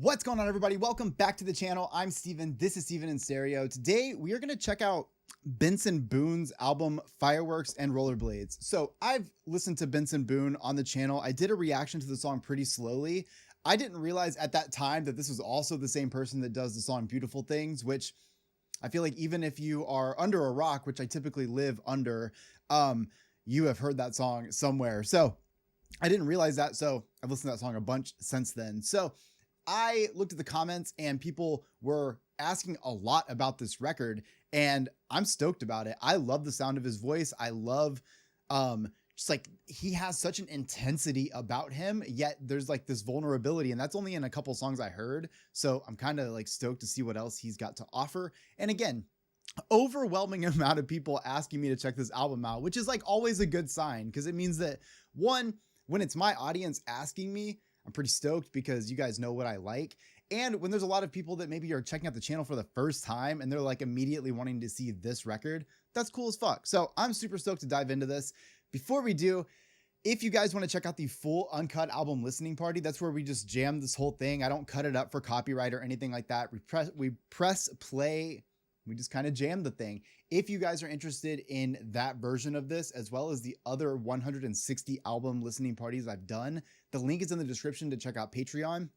What's going on, everybody? Welcome back to the channel. I'm Steven. This is Steven in Stereo. Today, we are going to check out Benson Boone's album, Fireworks and Rollerblades. So I've listened to Benson Boone on the channel. I did a reaction to the song Pretty Slowly. I didn't realize at that time that this was also the same person that does the song Beautiful Things, which I feel like even if you are under a rock, which I typically live under, you have heard that song somewhere. So I didn't realize that. So I've listened to that song a bunch since then. So I looked at the comments and people were asking a lot about this record, and I'm stoked about it. I love the sound of his voice. I love just like he has such an intensity about him, yet there's like this vulnerability, and that's only in a couple songs I heard. So I'm kind of like stoked to see what else he's got to offer. And again, overwhelming amount of people asking me to check this album out, which is like always a good sign, because it means that, one, when it's my audience asking me, I'm pretty stoked because you guys know what I like. And when there's a lot of people that maybe are checking out the channel for the first time and they're like immediately wanting to see this record, that's cool as fuck. So I'm super stoked to dive into this. Before we do, if you guys want to check out the full uncut album listening party, that's where we just jam this whole thing. I don't cut it up for copyright or anything like that. We press play. We just kind of jam the thing. If you guys are interested in that version of this, as well as the other 160 album listening parties I've done, the link is in the description to check out Patreon.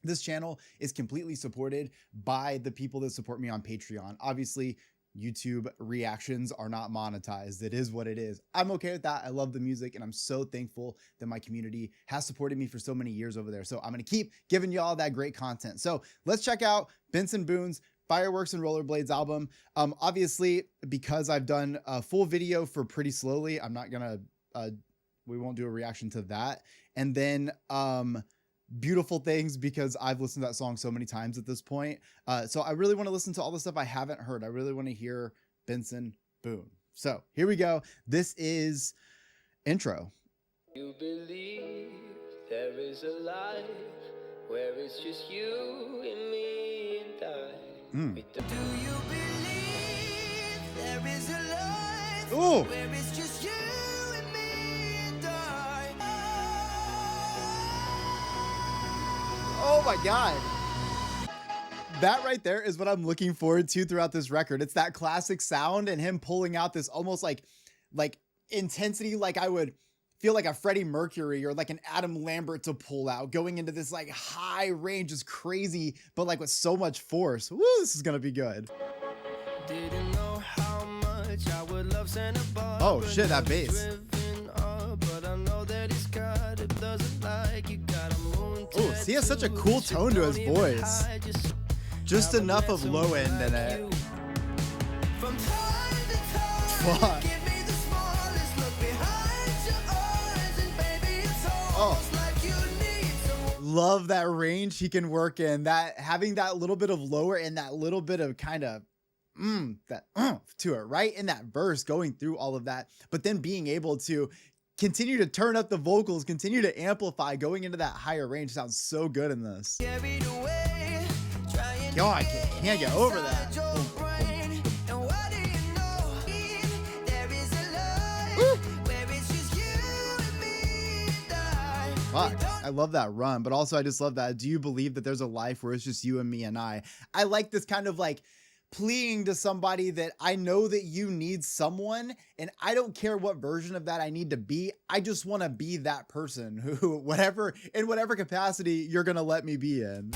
This channel is completely supported by the people that support me on Patreon. Obviously, YouTube reactions are not monetized. It is what it is. I'm okay with that. I love the music, and I'm so thankful that my community has supported me for so many years over there. So I'm going to keep giving you all that great content. So let's check out Benson Boone's Fireworks and Rollerblades album. Obviously, because I've done a full video for Pretty Slowly, I'm not gonna we won't do a reaction to that. And then Beautiful Things, because I've listened to that song so many times at this point. So I really want to listen to all the stuff I haven't heard. I really want to hear Benson Boone. So here we go. This is intro. You believe there is a life where it's just you and me and I. Do you believe there is a life where it's just you and me and I? Oh my God. That right there is what I'm looking forward to throughout this record. It's that classic sound and him pulling out this almost like intensity, like I would feel like a Freddie Mercury or like an Adam Lambert to pull out, going into this like high range is crazy, but like with so much force. Woo, this is gonna be good. Didn't know how much I would love Santa Barbara. Oh shit, that bass. Oh, he has such a cool tone to his voice. Just enough of low end in it. Fuck. Oh, love that range he can work in, that having that little bit of lower and that little bit of kind of to it, right? In that verse, going through all of that, but then being able to continue to turn up the vocals, continue to amplify, going into that higher range sounds so good in this. Yo, I can't get over that. Fuck, I love that run, but also I just love that. Do you believe that there's a life where it's just you and me and I? I like this kind of like pleading to somebody that I know that you need someone, and I don't care what version of that I need to be. I just want to be that person who, whatever, in whatever capacity you're going to let me be in.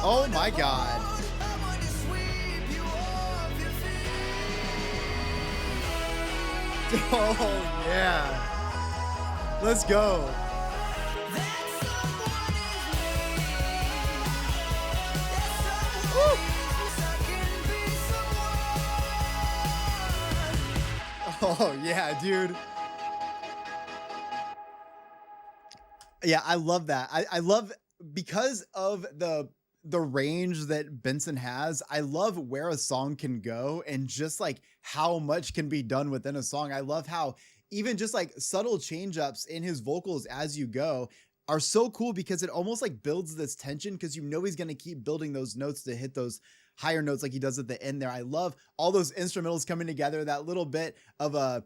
Oh my God. Oh yeah, let's go. Oh yeah, dude. Yeah, I love that. I love, because of the range that Benson has, I love where a song can go and just like how much can be done within a song. I love how even just like subtle change ups in his vocals as you go are so cool, because it almost like builds this tension, because you know he's going to keep building those notes to hit those higher notes like he does at the end there. I love all those instrumentals coming together, that little bit of a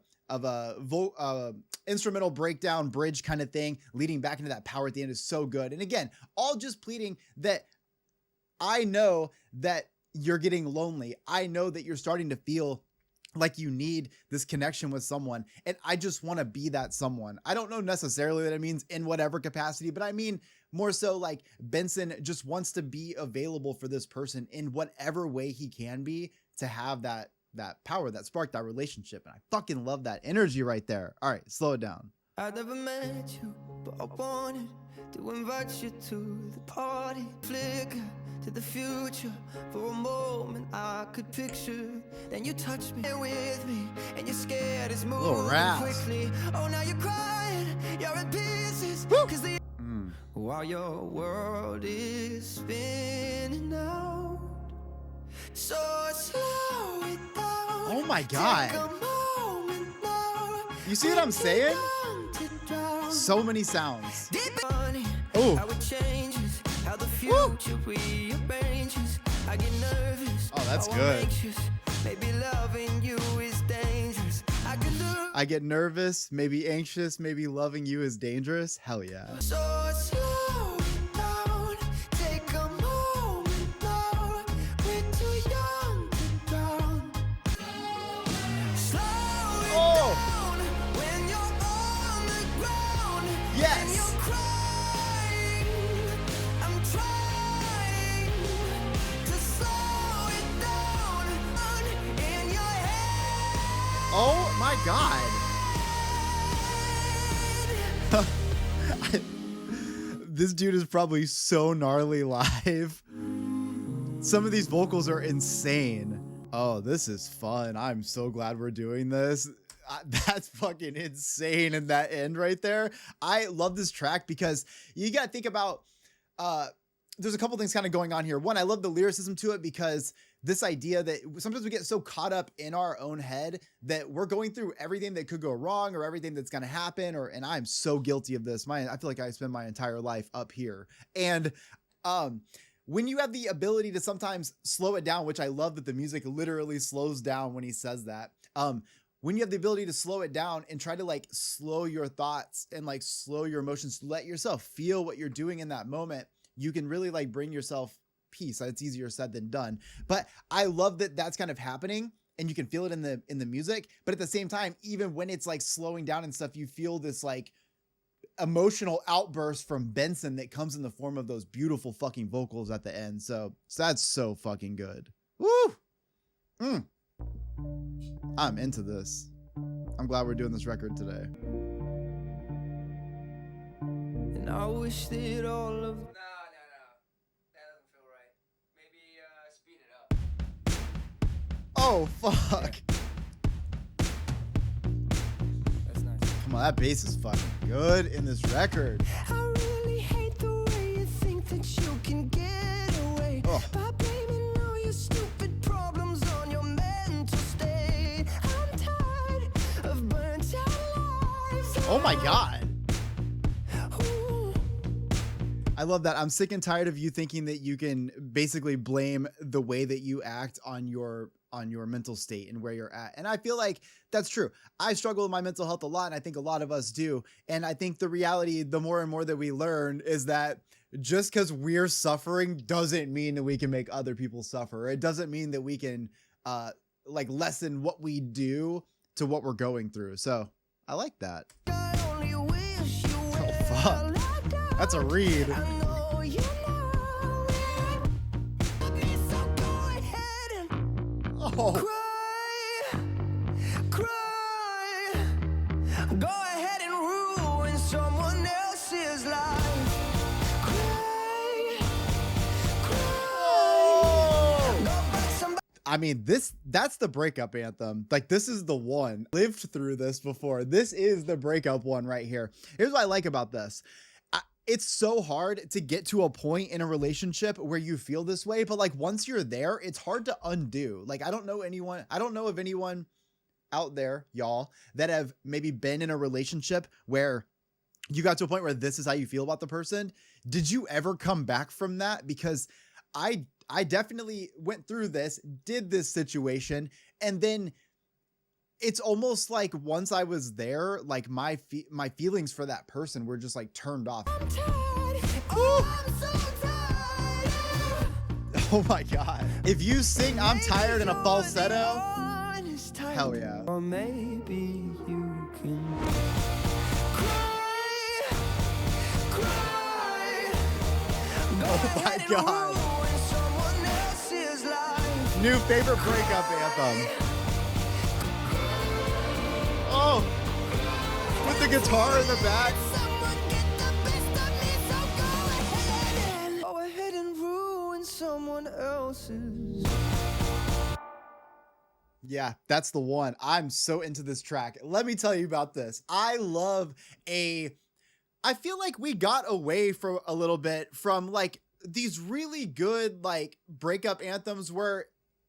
instrumental breakdown bridge kind of thing leading back into that power at the end is so good. And again, all just pleading that I know that you're getting lonely. I know that you're starting to feel like you need this connection with someone. And I just want to be that someone. I don't know necessarily that it means in whatever capacity, but I mean more so like Benson just wants to be available for this person in whatever way he can be to have that power, that spark, that relationship. And I fucking love that energy right there. All right, slow it down. I never met you, but I wanted to invite you to the party. Flicker to the future for a moment I could picture. Then you touch me with me, and you're scared it's moving quickly. Oh, now you're crying, you're in pieces. Cause the while your world is spinning out. So slow it down. Oh my God. You see what I'm saying? So many sounds. Oh. How it changes, how the future rearranges. I get nervous. Oh, that's good. Maybe loving you is dangerous. I get nervous, maybe anxious, maybe loving you is dangerous. Hell yeah. So slow down, take a moment now. We're too young to drown. Slow it down when you're on the ground. Yes. And you're crying. I'm trying to slow it down in your head. Oh my God. This dude is probably so gnarly live. Some of these vocals are insane. Oh, this is fun. I'm so glad we're doing this. That's fucking insane in that end right there. I love this track because you got to think about, there's a couple things kind of going on here. One, I love the lyricism to it because this idea that sometimes we get so caught up in our own head that we're going through everything that could go wrong or everything that's going to happen. And I'm so guilty of this. I feel like I spend my entire life up here. And, when you have the ability to sometimes slow it down, which I love that the music literally slows down when he says that. When you have the ability to slow it down and try to like slow your thoughts and like slow your emotions, let yourself feel what you're doing in that moment, you can really like bring yourself peace. It's easier said than done, but I love that that's kind of happening and you can feel it in the music. But at the same time, even when it's like slowing down and stuff, you feel this like emotional outburst from Benson that comes in the form of those beautiful fucking vocals at the end. So that's so fucking good. Woo! I'm into this. I'm glad we're doing this record today. And I wish that all of Oh, fuck. That's nice. Come on, that bass is fucking good in this record. I really hate the way you think that you can get away by blaming all your stupid problems on your mental state. I'm tired of burnt out lives. Oh my God. Ooh. I love that. I'm sick and tired of you thinking that you can basically blame the way that you act on your mental state and where you're at. And I feel like that's true. I struggle with my mental health a lot, and I think a lot of us do. And I think the reality, the more and more that we learn, is that just because we're suffering doesn't mean that we can make other people suffer. It doesn't mean that we can like lessen what we do to what we're going through. So I like that. Oh, fuck. That's a read. Oh. Cry, go ahead and ruin someone else's life. Cry. Oh. I mean, that's the breakup anthem. Like, this is the one. Lived through this before. This is the breakup one right here. Here's what I like about this. It's so hard to get to a point in a relationship where you feel this way, but like once you're there, it's hard to undo. Like, I don't know of anyone out there, y'all, that have maybe been in a relationship where you got to a point where this is how you feel about the person. Did you ever come back from that? Because I I definitely went through this, did this situation, and then it's almost like once I was there, like my feelings for that person were just like turned off. I'm tired. Oh, I'm so tired. Oh my God. If you sing I'm tired in a falsetto, hell yeah. Or maybe you can cry. Oh my God. New favorite breakup anthem. Oh, with the guitar in the back. Go ahead and ruin someone else's. Yeah, that's the one. I'm so into this track. Let me tell you about this. I feel like we got away for a little bit from like these really good like breakup anthems where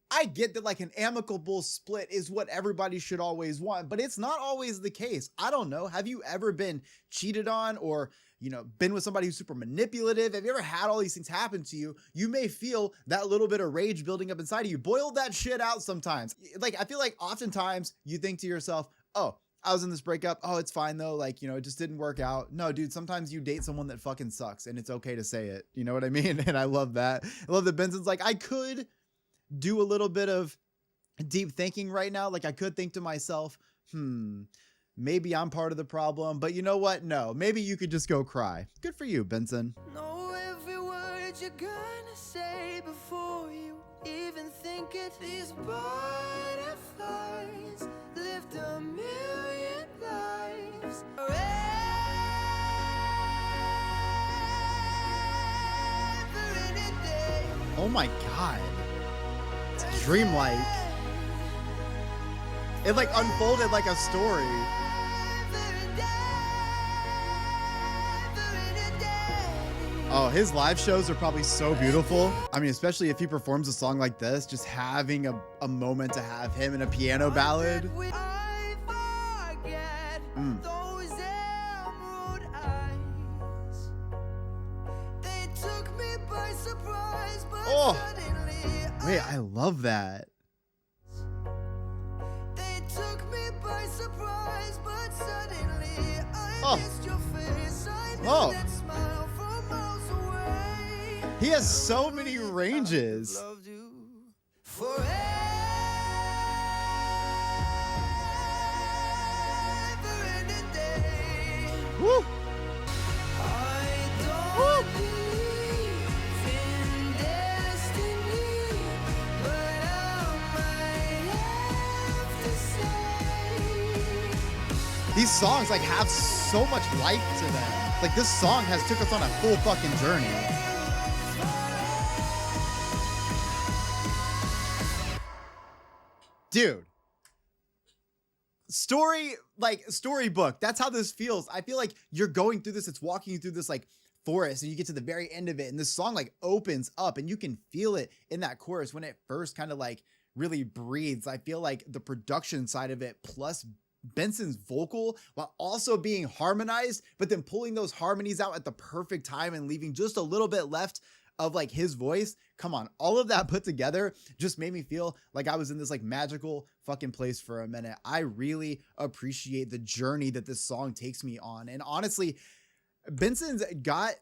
I get that like an amicable split is what everybody should always want, but it's not always the case. I don't know. Have you ever been cheated on or, you know, been with somebody who's super manipulative? Have you ever had all these things happen to you? You may feel that little bit of rage building up inside of you. Boil that shit out sometimes. Like, I feel like oftentimes you think to yourself, oh, I was in this breakup. Oh, it's fine though. Like, you know, it just didn't work out. No, dude, sometimes you date someone that fucking sucks and it's okay to say it. You know what I mean? And I love that. I love that Benson's like, I could do a little bit of deep thinking right now. Like I could think to myself, maybe I'm part of the problem, but you know what? No, maybe you could just go cry. Good for you, Benson. Know every word you're gonna say before you even think it. These butterflies lived a million lives. Oh my God. It's dreamlike. It like unfolded like a story. Oh, his live shows are probably so beautiful. I mean, especially if he performs a song like this, just having a moment to have him in a piano ballad. Oh, wait, I love that. They took me by surprise, but suddenly I missed your face. I knew that smile from miles away. He has so many ranges. Loved you forever and a day. Woo! I don't these songs like have so much life to them. Like this song has took us on a full fucking journey. Dude. Storybook. That's how this feels. I feel like you're going through this. It's walking you through this like forest and you get to the very end of it. And this song like opens up and you can feel it in that chorus when it first kind of like really breathes. I feel like the production side of it plus Benson's vocal while also being harmonized, but then pulling those harmonies out at the perfect time and leaving just a little bit left of like his voice. Come on, all of that put together just made me feel like I was in this like magical fucking place for a minute. I really appreciate the journey that this song takes me on. And honestly, Benson's got,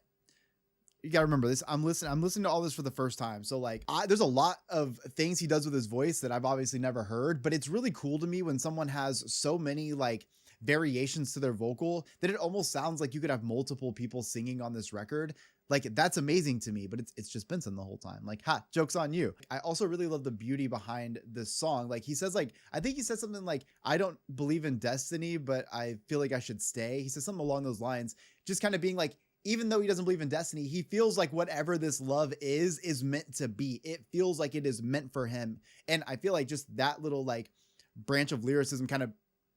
you gotta remember this. I'm listening to all this for the first time. So like there's a lot of things he does with his voice that I've obviously never heard, but it's really cool to me when someone has so many like variations to their vocal that it almost sounds like you could have multiple people singing on this record. Like that's amazing to me, but it's just Benson the whole time. Like, ha, joke's on you. I also really love the beauty behind this song. Like he says, like, I think he said something like, I don't believe in destiny, but I feel like I should stay. He says something along those lines, just kind of being like, even though he doesn't believe in destiny, he feels like whatever this love is meant to be. It feels like it is meant for him. And I feel like just that little like branch of lyricism kind of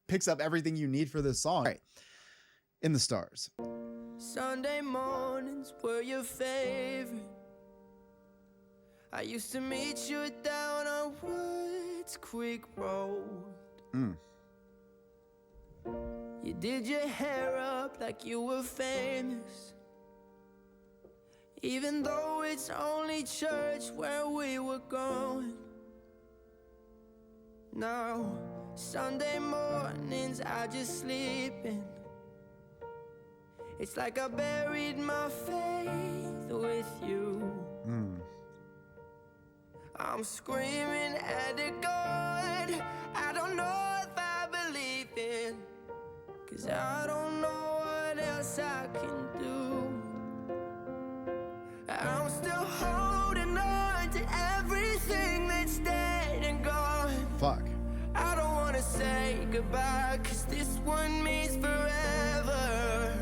picks up everything you need for this song. All right. In the Stars. Sunday mornings were your favorite. I used to meet you down on Woods Creek Road. You did your hair up like you were famous. even though it's only church where we were going. Now, Sunday mornings I just sleep in. It's like I buried my faith with you. I'm screaming at a God I don't know if I believe in, 'cause I don't know what else I can do. I'm still holding on to everything that's dead and gone. Fuck. I don't wanna say goodbye, 'cause this one means forever.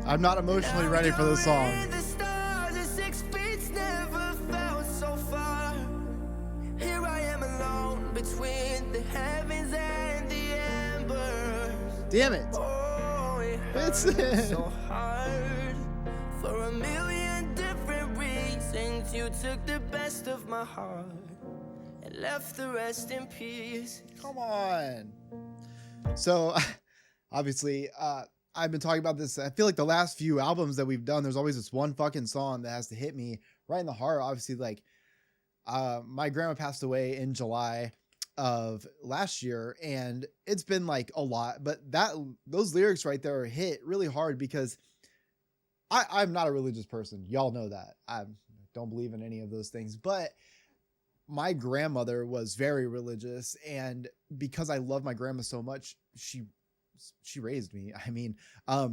I'm not emotionally ready for this song. The stars and 6 feet never felt so far. Here I am alone between the heavens and the embers. Damn it. Oh, it hurts so hard. For a million different reasons, you took the best of my heart and left the rest in peace. Come on. So, obviously, I've been talking about this. I feel like the last few albums that we've done, there's always this one fucking song that has to hit me right in the heart. Obviously, like, my grandma passed away in July of last year, and it's been like a lot, but those lyrics right there hit really hard because I'm not a religious person. Y'all know that. I don't believe in any of those things, but my grandmother was very religious, and because I love my grandma so much, she raised me. I mean, I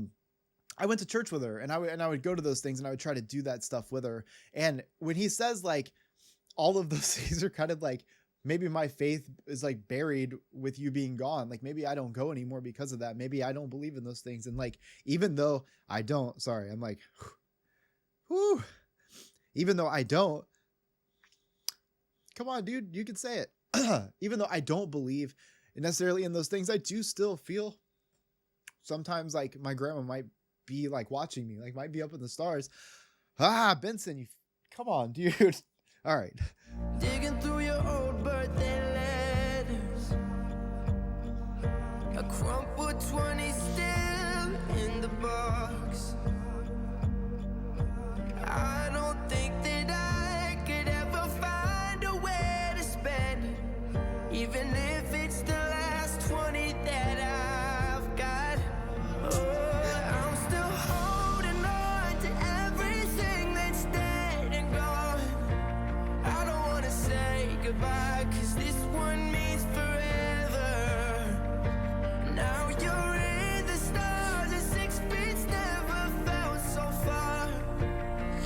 went to church with her, and I would go to those things, and I would try to do that stuff with her. And when he says like all of those things are kind of like, maybe my faith is like buried with you being gone. Like maybe I don't go anymore because of that. Maybe I don't believe in those things. And like, even though I don't, sorry, I'm like, whew, even though I don't, come on, dude, you can say it. Even though I don't believe necessarily in those things, I do still feel sometimes like my grandma might be like watching me, like might be up in the stars. Benson, come on, dude. All right. Digging through your old birthday letters, a crumpled 20 still in the box. I don't think that I could ever find a way to spend it, even if it's the last 20 that I've got. Oh, I'm still holding on to everything that's dead and gone. I don't wanna say goodbye, 'cause this one means forever. Now you're in the stars and 6 feet never felt so far.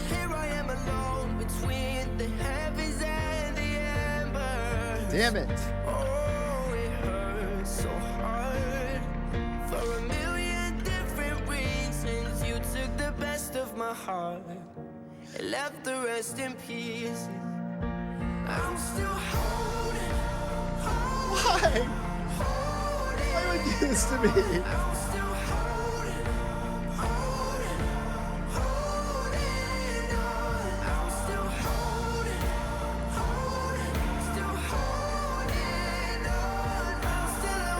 Here I am alone between the heavens and the embers. Damn it. Oh, it hurts so hard. For a million different reasons, you took the best of my heart and left the rest in peace. I'm still holding. Why? Why would you do this to me? I'm still holding on. I'm still holding on. Still holding on. I'm still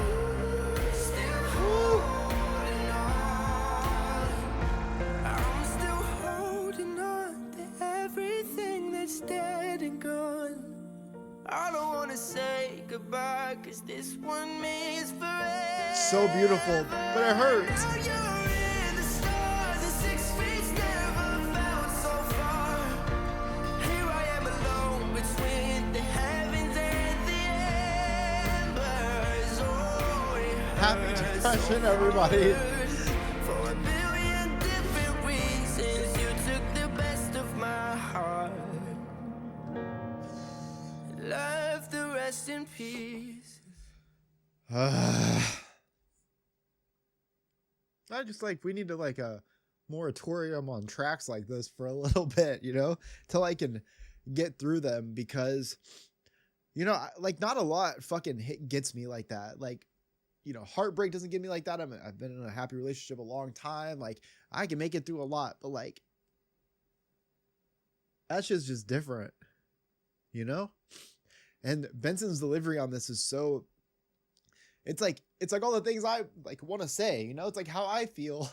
holding on. I'm still holding on to everything that's dead and gone. I don't wanna say goodbye, 'cause this one means forever. So beautiful, but it hurts. Now you're in the stars and 6 feet never felt so far. Here I am alone between the heavens and the embers. Oh, it Happy hurts depression, so everybody. hard. For a billion different reasons, you took the best of my heart, left the rest in peace. I just like, we need to like a moratorium on tracks like this for a little bit, you know, till I can get through them, because, you know, like not a lot fucking gets me like that. Like, you know, heartbreak doesn't get me like that. I've been in a happy relationship a long time. Like I can make it through a lot, but like, that shit's just different, you know? And Benson's delivery on this is so, it's like all the things I like want to say, you know, it's like how I feel.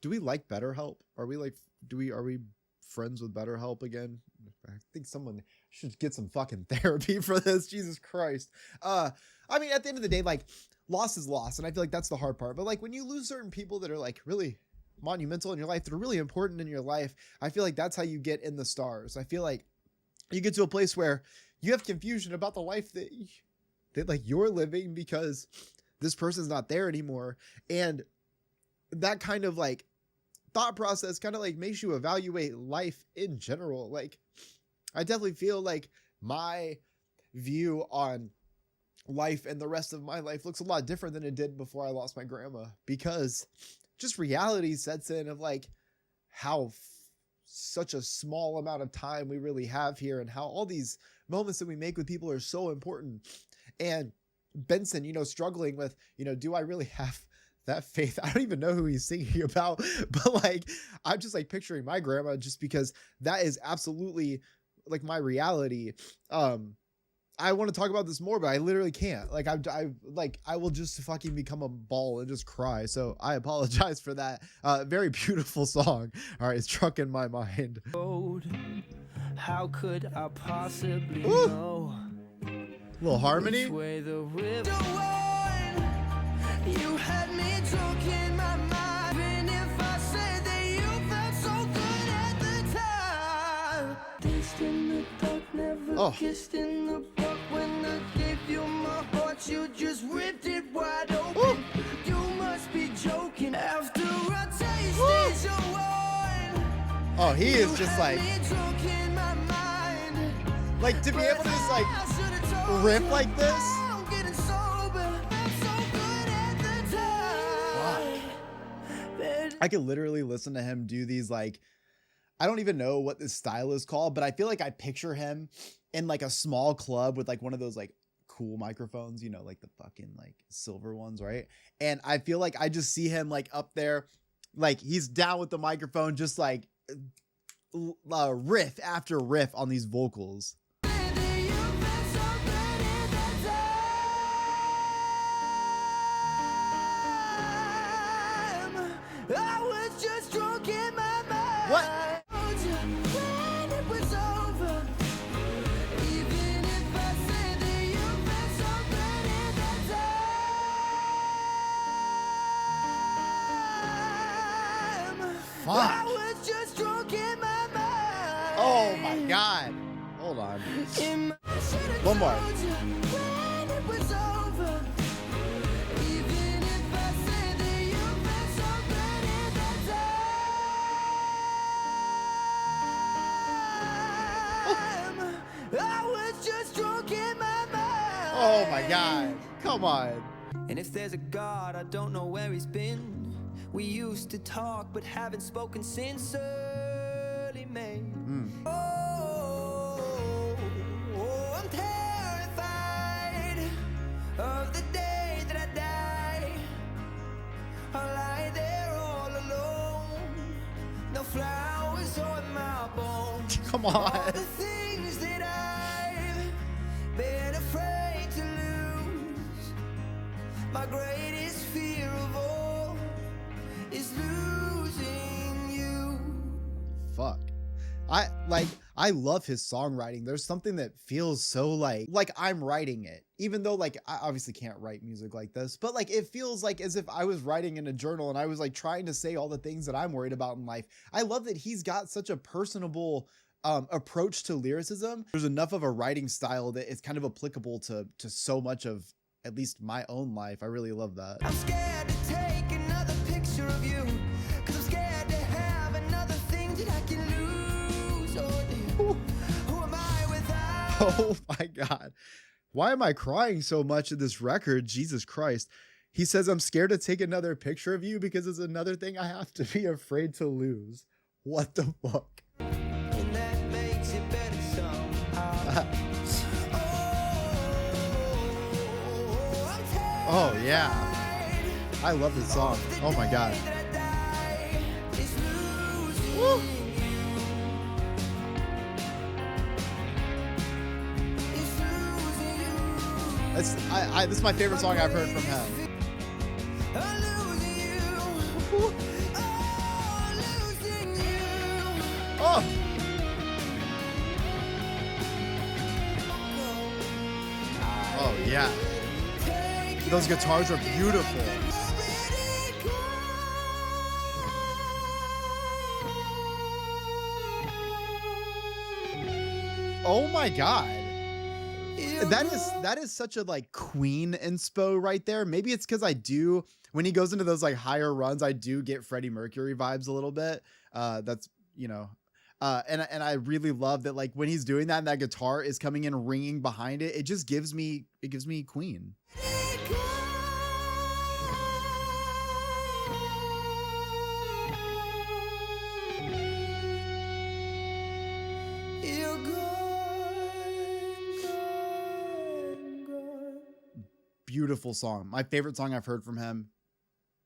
do we like BetterHelp? Are we friends with BetterHelp again? I think someone should get some fucking therapy for this. Jesus Christ. I mean, at the end of the day, like, loss is loss, and I feel like that's the hard part. But like when you lose certain people that are like really monumental in your life, that are really important in your life, I feel like that's how you get in the stars. I feel like you get to a place where you have confusion about the life that like you're living because this person's not there anymore. And that kind of like thought process kind of like makes you evaluate life in general. Like, I definitely feel like my view on life and the rest of my life looks a lot different than it did before I lost my grandma, because just reality sets in of like how such a small amount of time we really have here, and how all these moments that we make with people are so important. And Benson, you know, struggling with, you know, do I really have that faith? I don't even know who he's singing about, but like, I'm just like picturing my grandma, just because that is absolutely like my reality. I want to talk about this more, but I literally can't. Like, I will just fucking become a ball and just cry. So I apologize for that. Very beautiful song. All right, it's Truck in My Mind. How could I possibly know? Little harmony. You had me drunk in my mind. Even if I said that you felt so good at the time. Danced in the dark, never kissed in the park. When I gave you my heart, you just ripped it wide open. You must be joking. After I tasted your wine. Oh, he is just like to be able to just like rip like this. I could literally listen to him do these, like, I don't even know what this style is called, but I feel like I picture him in like a small club with like one of those like cool microphones, you know, like the fucking like silver ones, right? And I feel like I just see him like up there, like he's down with the microphone, just like riff after riff on these vocals. What? Fuck. Oh my God. Hold on. One more. Oh my God. Come on. And if there's a God, I don't know where he's been. We used to talk, but haven't spoken since early May. Oh, I'm terrified of the day that I die. I'll lie there all alone. No flowers on my bones. Come on. All the things that I've been afraid to lose. My greatest fear of all is losing you. Fuck. I love his songwriting. There's something that feels so like I'm writing it, even though like I obviously can't write music like this, but like it feels like as if I was writing in a journal and I was like trying to say all the things that I'm worried about in life. I love that he's got such a personable approach to lyricism. There's enough of a writing style that it's kind of applicable to so much of at least my own life. I really love that. I'm scared to take another picture of you, 'cause I'm scared to have another thing that I can lose. Oh dear, who am I without? Oh my God. Why am I crying so much at this record? Jesus Christ. He says, I'm scared to take another picture of you because it's another thing I have to be afraid to lose. What the fuck? And that makes it better somehow. Oh yeah, I love this song. Oh my God. Woo. This is my favorite song I've heard from him. Yeah. Those guitars are beautiful. Oh my God. That is such a like Queen inspo right there. Maybe it's because I do, when he goes into those like higher runs, I do get Freddie Mercury vibes a little bit. That's, you know, and I really love that, like, when he's doing that and that guitar is coming in ringing behind it, it just gives me Queen. Beautiful song. My favorite song I've heard from him.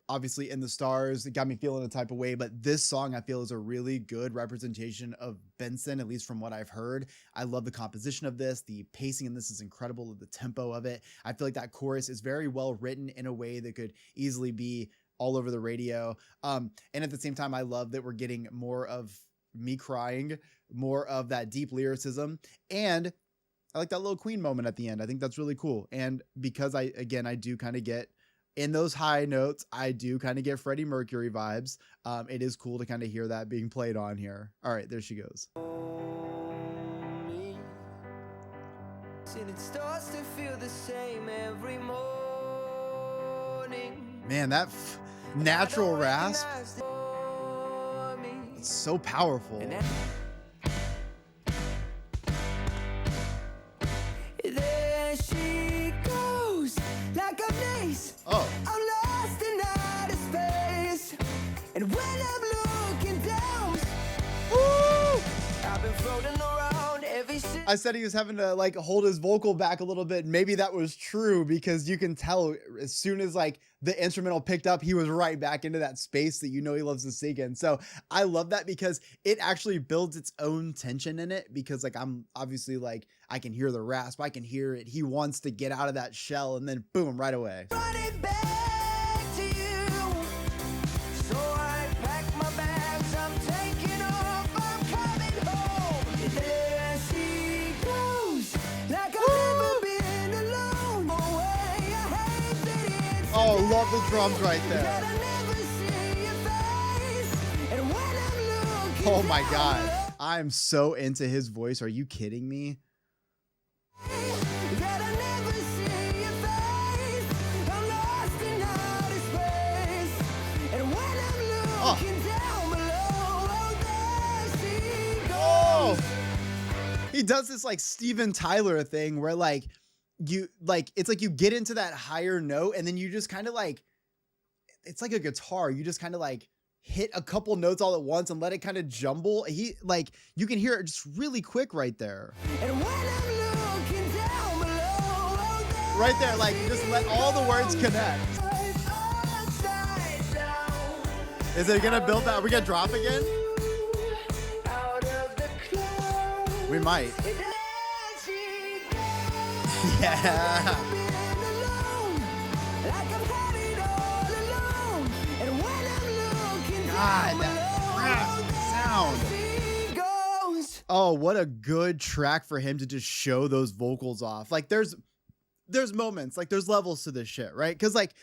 Obviously, In the Stars, it got me feeling a type of way, but this song I feel is a really good representation of Benson, at least from what I've heard. I love the composition of this. The pacing in this is incredible, the tempo of it. I feel like that chorus is very well written in a way that could easily be all over the radio. And at the same time, I love that we're getting more of me crying, more of that deep lyricism, and I like that little Queen moment at the end. I think that's really cool. And because I do kind of get in those high notes, I do kind of get Freddie Mercury vibes. It is cool to kind of hear that being played on here. All right, there she goes. It starts to feel the same every morning. Man, that natural rasp, it's so powerful. There she goes, like a maze. Oh. I'm lost in outer space. And when I'm looking down, Woo! I've been floating around every I said he was having to like hold his vocal back a little bit. Maybe that was true because you can tell as soon as like the instrumental picked up, he was right back into that space that, you know, he loves to sing in. So I love that because it actually builds its own tension in it, because like I'm obviously like, I can hear the rasp, I can hear it. He wants to get out of that shell, and then boom, right away. running back to you. So I pack my bags, I'm taking off, I'm coming home. There she goes, like I've never been alone. Away, I hate that it's Oh, love the drums right that there. I never see your face. And when I'm looking Oh my down God. I'm so into his voice. Are you kidding me? that I never see your face. I'm lost in outer space. And when I'm looking down below, there she goes. Oh, he does this like Steven Tyler thing where like it's like you get into that higher note and then you just kind of like, it's like a guitar. You just kind of like hit a couple notes all at once and let it kind of jumble. He like, you can hear it just really quick right there. And when I'm looking down below, Right there, like just let all the words connect. upside down. Is it gonna build that? Are we gonna drop again? Out of the clouds. We might. There she goes. Yeah. God, that rasp sound. Oh, what a good track for him to just show those vocals off. Like there's moments, like there's levels to this shit, right? Because like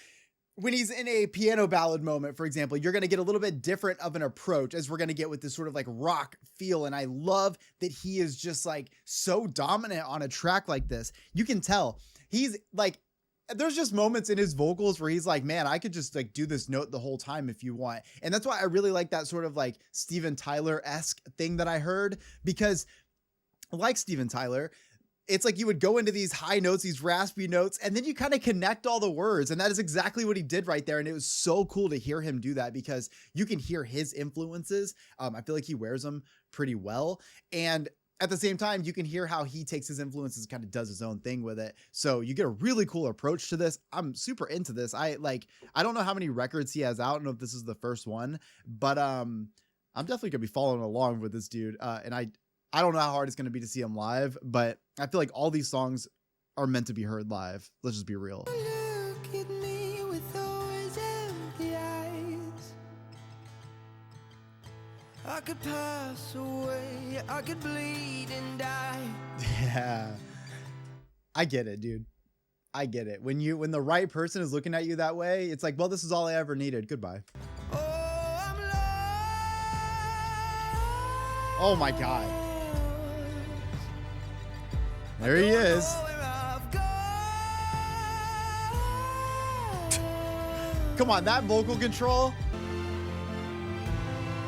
when he's in a piano ballad moment, for example, you're going to get a little bit different of an approach as we're going to get with this sort of like rock feel. And I love that he is just like so dominant on a track like this. You can tell he's like, there's just moments in his vocals where he's like, man, I could just like do this note the whole time if you want. And that's why I really like that sort of like Steven Tyler-esque thing that I heard, because like Steven Tyler, it's like you would go into these high notes, these raspy notes, and then you kind of connect all the words. And that is exactly what he did right there. And it was so cool to hear him do that because you can hear his influences. I feel like he wears them pretty well. And at the same time, you can hear how he takes his influences, kind of does his own thing with it. So you get a really cool approach to this. I'm super into this. I don't know how many records he has out. I don't know if this is the first one, but I'm definitely gonna be following along with this dude. And I don't know how hard it's gonna be to see him live, but I feel like all these songs are meant to be heard live. Let's just be real. Look at me with those empty eyes. I could pass away, I could bleed and die. Yeah, I get it, dude. I get it. When the right person is looking at you that way, it's like, well, this is all I ever needed. Goodbye. Oh my God. There he is. Come on, that vocal control.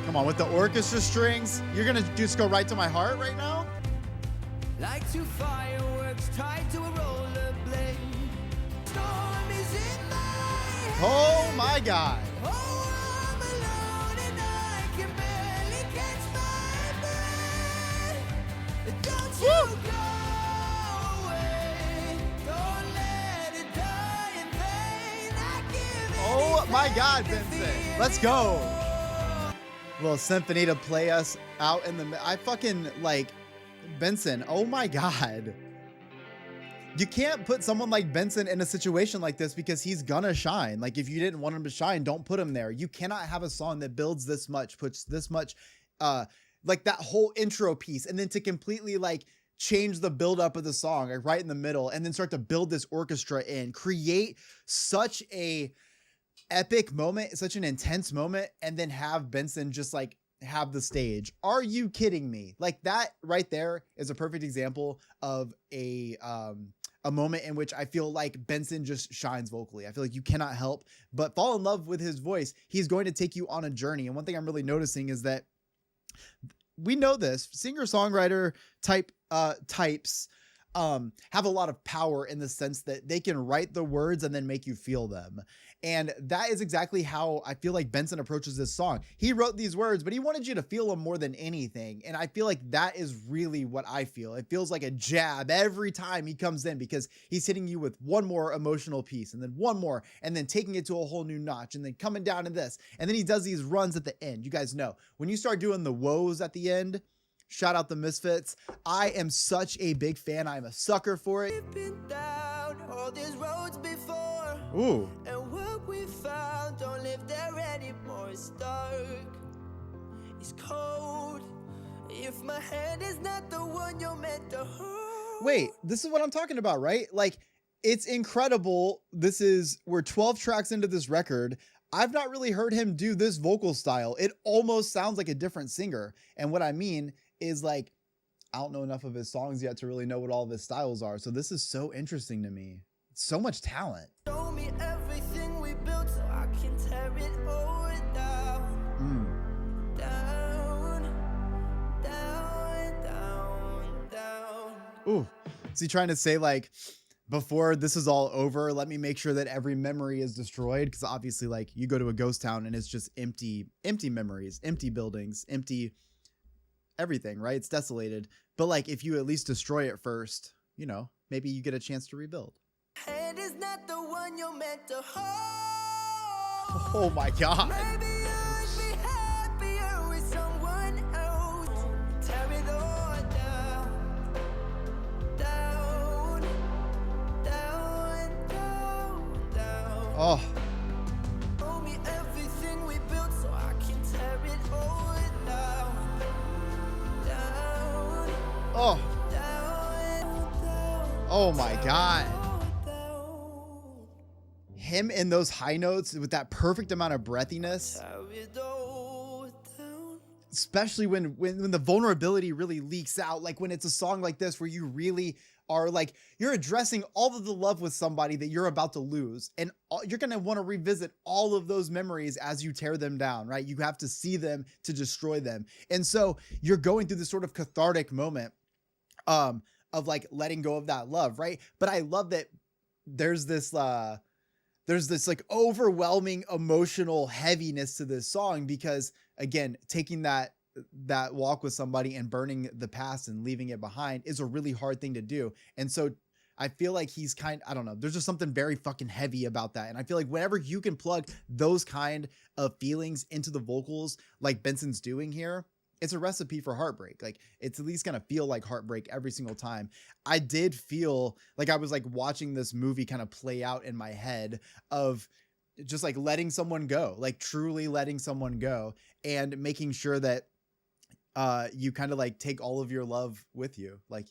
Come on, with the orchestra strings. You're gonna just go right to my heart right now? Like two fireworks tied to a rollerblade. Storm is in my head. Oh my God. Oh, I'm alone and I can barely catch my breath. Don't you go away. Don't let it die in vain. I give Oh my God, Benson. Let's go. Little symphony to play us out in the... I fucking like... Benson, oh my God. You can't put someone like Benson in a situation like this because he's gonna shine. Like, if you didn't want him to shine, don't put him there. You cannot have a song that builds this much, puts this much, like that whole intro piece, and then to completely like change the buildup of the song, like right in the middle, and then start to build this orchestra in, create such a epic moment, such an intense moment, and then have Benson just like have the stage. Are you kidding me? Like, that right there is a perfect example of a moment in which I feel like Benson just shines vocally. I feel like you cannot help but fall in love with his voice. He's going to take you on a journey. And one thing I'm really noticing is that we know this singer-songwriter types have a lot of power in the sense that they can write the words and then make you feel them. And that is exactly how I feel like Benson approaches this song. He wrote these words, but he wanted you to feel them more than anything. And I feel like that is really what I feel. It feels like a jab every time he comes in, because he's hitting you with one more emotional piece and then one more, and then taking it to a whole new notch, and then coming down to this. And then he does these runs at the end. You guys know when you start doing the woes at the end, shout out the Misfits. I am such a big fan. I'm a sucker for it. We've been down all these roads before. Ooh. And what we found don't live there anymore. It's dark, it's cold. If my hand is not the one you're meant to hold. Wait, this is what I'm talking about, right? Like, it's incredible. We're 12 tracks into this record. I've not really heard him do this vocal style. It almost sounds like a different singer. And what I mean is, like, I don't know enough of his songs yet to really know what all of his styles are. So this is so interesting to me. So much talent. Show me everything we built so I can tear it all down. Down, down, down, down. Ooh. Is he trying to say, like, before this is all over, let me make sure that every memory is destroyed? Because obviously, like, you go to a ghost town and it's just empty memories, empty buildings, empty everything, right? It's desolated. But like, if you at least destroy it first, you know, maybe you get a chance to rebuild. Hand is not the one you're meant to hold. Oh my God. Maybe you'd be happier with someone else. Tear it all down. Down, down, down, down. Oh. Show me everything we built so I can tear it all down. Down, Oh. down, down. Oh my God. Him in those high notes with that perfect amount of breathiness, Tear it all down. especially when the vulnerability really leaks out, like when it's a song like this where you really are like, you're addressing all of the love with somebody that you're about to lose, and you're going to want to revisit all of those memories as you tear them down, right? You have to see them to destroy them. And so you're going through this sort of cathartic moment of like letting go of that love, right? But I love that there's this like overwhelming emotional heaviness to this song, because again, taking that walk with somebody and burning the past and leaving it behind is a really hard thing to do. And so I feel like he's I don't know, there's just something very fucking heavy about that. And I feel like whenever you can plug those kind of feelings into the vocals like Benson's doing here, it's a recipe for heartbreak. Like, it's at least going to feel like heartbreak every single time. I did feel like I was like watching this movie kind of play out in my head of just like letting someone go, like truly letting someone go, and making sure that you kind of like take all of your love with you. Like,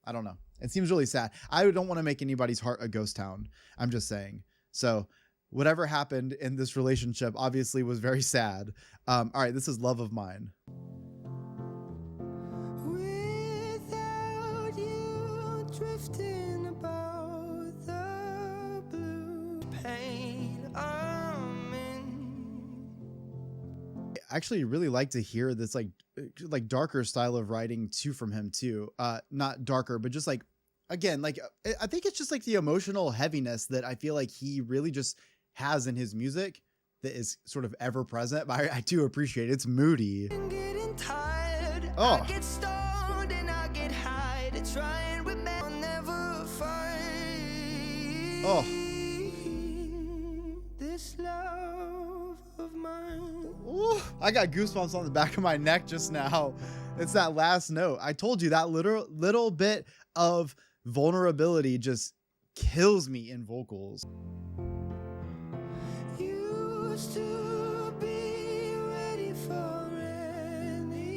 I don't know. It seems really sad. I don't want to make anybody's heart a ghost town. I'm just saying. So whatever happened in this relationship obviously was very sad. All right, this is Love of Mine. Without you drifting about the blue pain I'm in. I actually really like to hear this like darker style of writing too from him too. Not darker, but just like, again, like I think it's just like the emotional heaviness that I feel like he really just has in his music that is sort of ever present, but I do appreciate it. It's Moody. Tired, oh, I get stoned and I get high to try and remember. I'll never find oh, this love of mine. ooh, I got goosebumps on the back of my neck just now. It's that last note. I told you that little bit of vulnerability just kills me in vocals.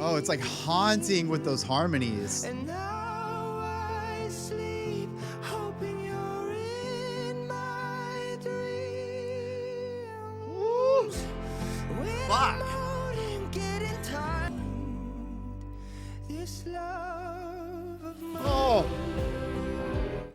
Oh, it's like haunting with those harmonies. And now I sleep, hoping you're in my dreams. Fuck. Getting tired. This love of mine. Oh,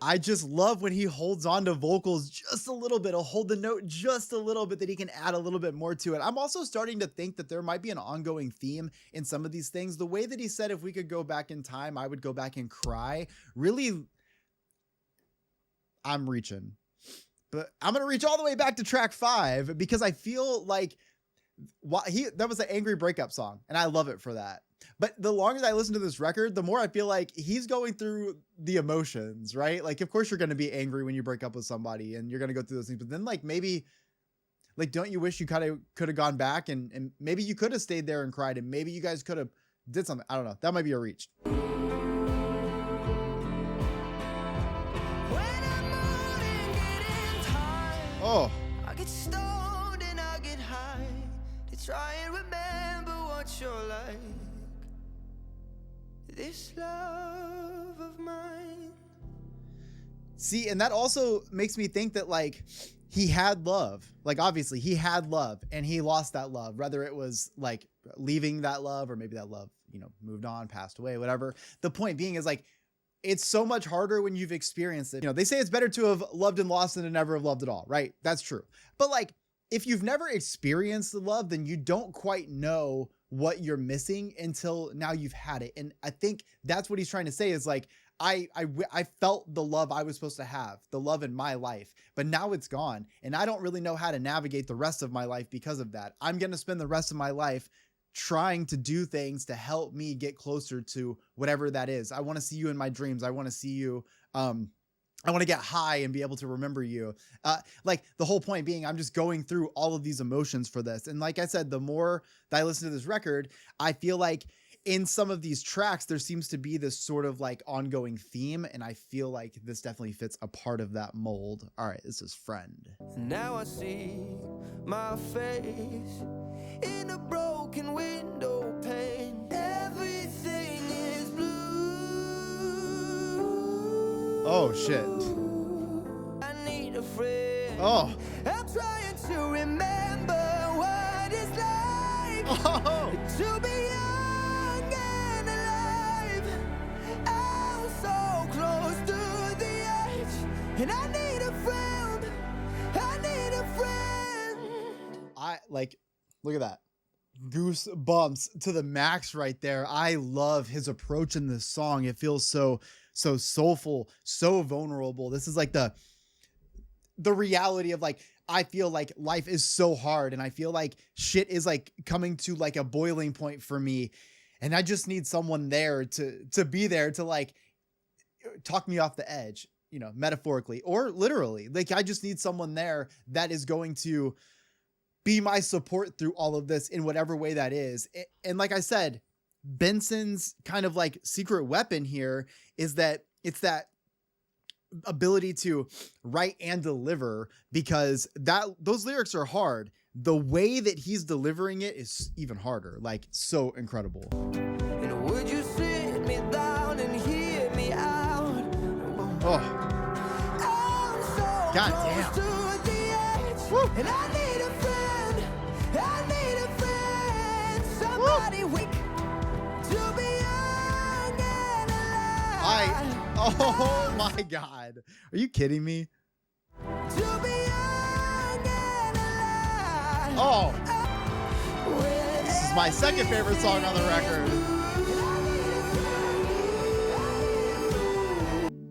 I just love when he holds on to vocals just a little bit. He'll hold the note just a little bit that he can add a little bit more to it. I'm also starting to think that there might be an ongoing theme in some of these things. The way that he said, if we could go back in time, I would go back and cry. Really, I'm reaching. But I'm going to reach all the way back to track 5 because I feel like that was an angry breakup song. And I love it for that. But the longer that I listen to this record, the more I feel like he's going through the emotions, right? Like, of course you're going to be angry when you break up with somebody and you're going to go through those things. But then like, maybe like, don't you wish you kind of could have gone back and maybe you could have stayed there and cried and maybe you guys could have did something. I don't know. That might be a reach. Oh, I get stoned and I get high to try and remember what you're like. This love of mine. see, and that also makes me think that like he had love, like obviously he had love and he lost that love, whether it was like leaving that love or maybe that love, you know, moved on, passed away, whatever. The point being is like, it's so much harder when you've experienced it. You know, they say it's better to have loved and lost than to never have loved at all, right? That's true. But like, if you've never experienced the love, then you don't quite know what you're missing until now you've had it. And I think that's what he's trying to say is like, I felt the love I was supposed to have, the love in my life, but now it's gone. And I don't really know how to navigate the rest of my life because of that. I'm going to spend the rest of my life trying to do things to help me get closer to whatever that is. I want to see you in my dreams. I want to see you. I want to get high and be able to remember you. Like the whole point being, I'm just going through all of these emotions for this. And like I said, the more that I listen to this record, I feel like in some of these tracks, there seems to be this sort of like ongoing theme. And I feel like this definitely fits a part of that mold. All right, this is Friend. Now I see my face in a broken window pane. Everything is blue. Oh, shit. I need a friend. Oh. I'm trying to remember what it's like to be young and alive. I'm so close to the edge, and I need a friend. I need a friend. I like, look at that. Goosebumps to the max right there. I love his approach in this song. It feels so soulful, so vulnerable. This is like the reality of like, I feel like life is so hard and I feel like shit is like coming to like a boiling point for me. And I just need someone there to be there to like talk me off the edge, you know, metaphorically or literally. Like I just need someone there that is going to be my support through all of this in whatever way that is. And like I said, Benson's kind of like secret weapon here is that it's that ability to write and deliver, because those lyrics are hard. The way that he's delivering it is even harder, like so incredible. And would you sit me down and hear me out? God damn. Woo. And I need a friend. I need a friend. Somebody weak to be young and alive. Oh my God. Are you kidding me? To be young and alive. Oh. This is my second favorite song on the record.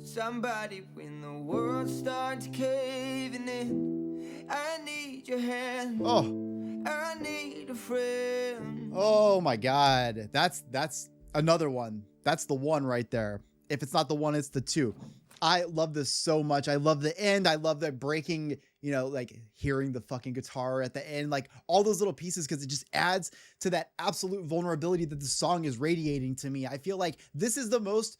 Somebody, when the world starts caving in, I need your hand. Oh. I need a friend. Oh my God. That's another one. That's the one right there. If it's not the one, it's the two. I love this so much. I love the end. I love the breaking, you know, like hearing the fucking guitar at the end, like all those little pieces, because it just adds to that absolute vulnerability that the song is radiating to me. I feel like this is the most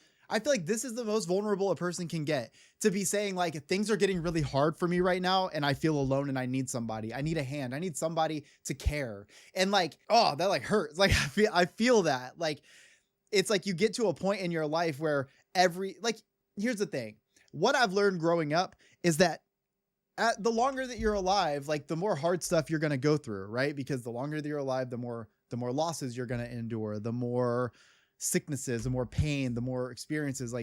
vulnerable a person can get, to be saying like, things are getting really hard for me right now and I feel alone and I need somebody. I need a hand. I need somebody to care. And like, oh, that like hurts. Like I feel that. Like, it's like you get to a point in your life where here's the thing. What I've learned growing up is that the longer that you're alive, like the more hard stuff you're going to go through, right? Because the longer that you're alive, the more losses you're going to endure, the more sicknesses, the more pain, the more experiences,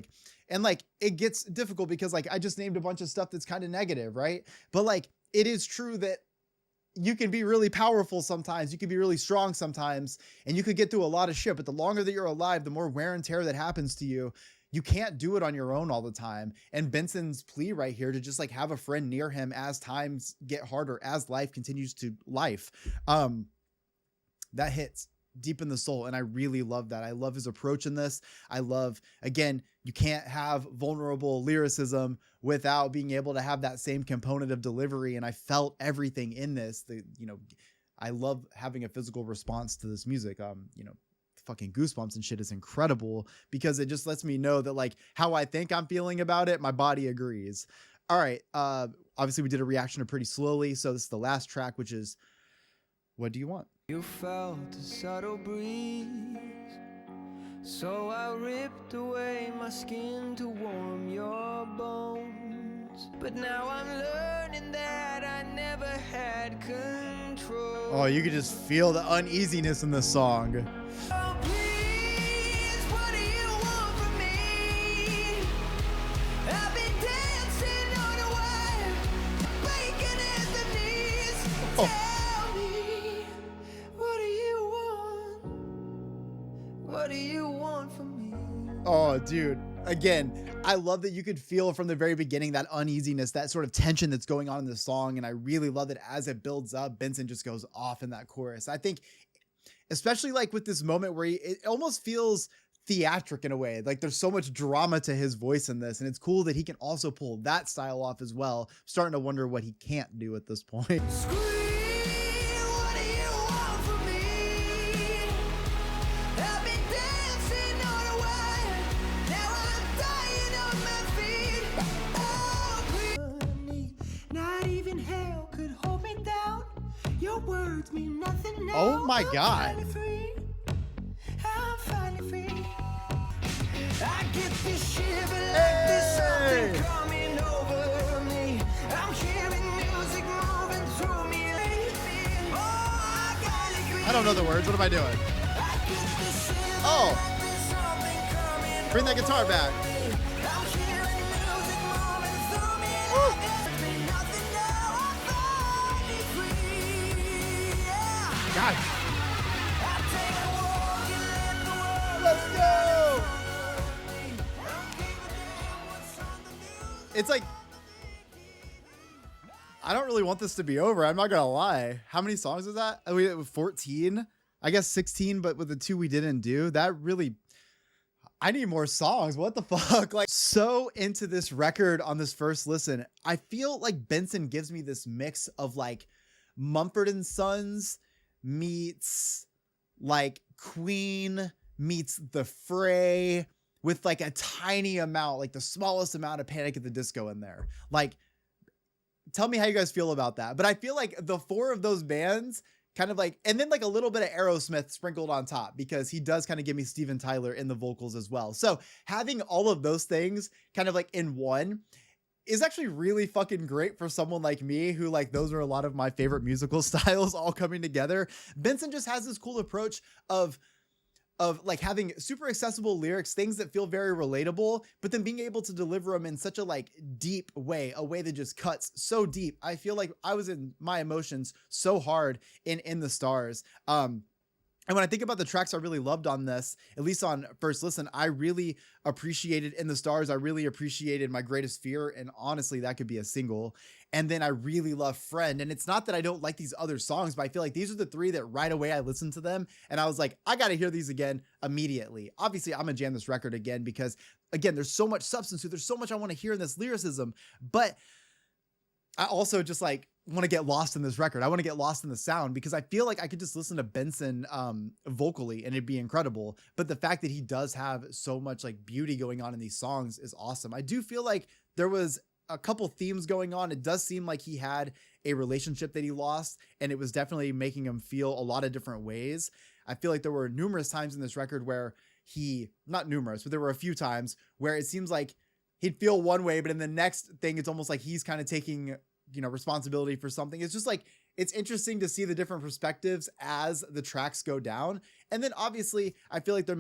and it gets difficult because like I just named a bunch of stuff that's kind of negative, right? But like, it is true that you can be really powerful sometimes, you can be really strong sometimes, and you could get through a lot of shit, but the longer that you're alive, the more wear and tear that happens to you. You can't do it on your own all the time. And Benson's plea right here to just like have a friend near him as times get harder, as life continues to life. That hits deep in the soul. And I really love that. I love his approach in this. I love, again, you can't have vulnerable lyricism without being able to have that same component of delivery. And I felt everything in this. I love having a physical response to this music. Fucking goosebumps and shit is incredible because it just lets me know that like how I think I'm feeling about it, my body agrees. All right. Obviously we did a reaction to Pretty Slowly. So this is the last track, which is What Do You Want? You felt a subtle breeze, so I ripped away my skin to warm your bones. But now I'm learning that I never had control. Oh, you could just feel the uneasiness in this song. Oh, please, what do you want from me? I've been dancing on a wire, breaking at the knees. Tell me, what do you want? What do you want from me? Oh, dude. Again, I love that you could feel from the very beginning that uneasiness, that sort of tension that's going on in the song. And I really love that as it builds up, Benson just goes off in that chorus. I think, especially like with this moment where it almost feels theatric in a way, like there's so much drama to his voice in this. And it's cool that he can also pull that style off as well. I'm starting to wonder what he can't do at this point. Words mean nothing now. Oh my God. I'm finally free. I get this shiver like there's something coming over me. I'm hearing music moving through me lately. Oh, I don't know the words. What am I doing? Oh, bring that guitar back. God. Let's go. It's like, I don't really want this to be over. I'm not gonna lie. How many songs is that? We 14, I guess 16, but with the 2 we didn't do, that really, I need more songs. What the fuck? Like, so into this record on this first listen. I feel like Benson gives me this mix of like Mumford and Sons meets like Queen meets The Fray with like a tiny amount, like the smallest amount of Panic at the Disco in there. Like, tell me how you guys feel about that. But I feel like the 4 of those bands kind of like, and then like a little bit of Aerosmith sprinkled on top, because he does kind of give me Steven Tyler in the vocals as well. So having all of those things kind of like in one, is actually really fucking great for someone like me who like those are a lot of my favorite musical styles all coming together. Benson just has this cool approach of like having super accessible lyrics, things that feel very relatable, but then being able to deliver them in such a like deep way, a way that just cuts so deep. I feel like I was in my emotions so hard in the stars. And when I think about the tracks I really loved on this, at least on first listen, I really appreciated In the Stars. I really appreciated My Greatest Fear. And honestly, that could be a single. And then I really love Friend. And it's not that I don't like these other songs, but I feel like these are the three that right away I listened to them. And I was like, I got to hear these again immediately. Obviously, I'm going to jam this record again because, again, there's so much substance to it. There's so much I want to hear in this lyricism. But I also just like want to get lost in this record. I want to get lost in the sound because I feel like I could just listen to Benson vocally and it'd be incredible. But the fact that he does have so much like beauty going on in these songs is awesome. I do feel like there was a couple themes going on. It does seem like he had a relationship that he lost, and it was definitely making him feel a lot of different ways. I feel like there were numerous times in this record where not numerous, but there were a few times where it seems like he'd feel one way, but in the next thing, it's almost like he's kind of taking, responsibility for something. It's just like, it's interesting to see the different perspectives as the tracks go down. And then obviously I feel like there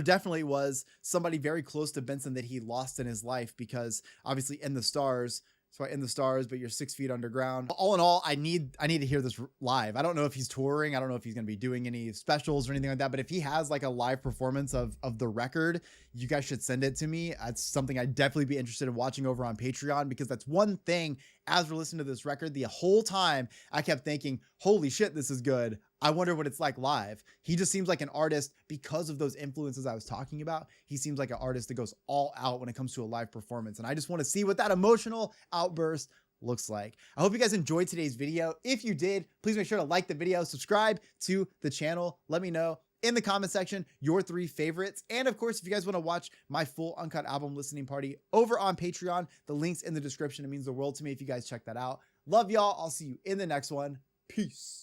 definitely was somebody very close to Benson that he lost in his life, because obviously In the Stars, but you're 6 feet underground. All in all, I need to hear this live. I don't know if he's touring. I don't know if he's going to be doing any specials or anything like that, but if he has like a live performance of the record, you guys should send it to me. That's something I'd definitely be interested in watching over on Patreon, because that's one thing as we're listening to this record, the whole time I kept thinking, holy shit, this is good. I wonder what it's like live. He just seems like an artist because of those influences I was talking about. He seems like an artist that goes all out when it comes to a live performance. And I just want to see what that emotional outburst looks like. I hope you guys enjoyed today's video. If you did, please make sure to like the video, subscribe to the channel. Let me know in the comment section your 3 favorites. And of course, if you guys want to watch my full uncut album listening party over on Patreon, the link's in the description. It means the world to me if you guys check that out. Love y'all. I'll see you in the next one. Peace.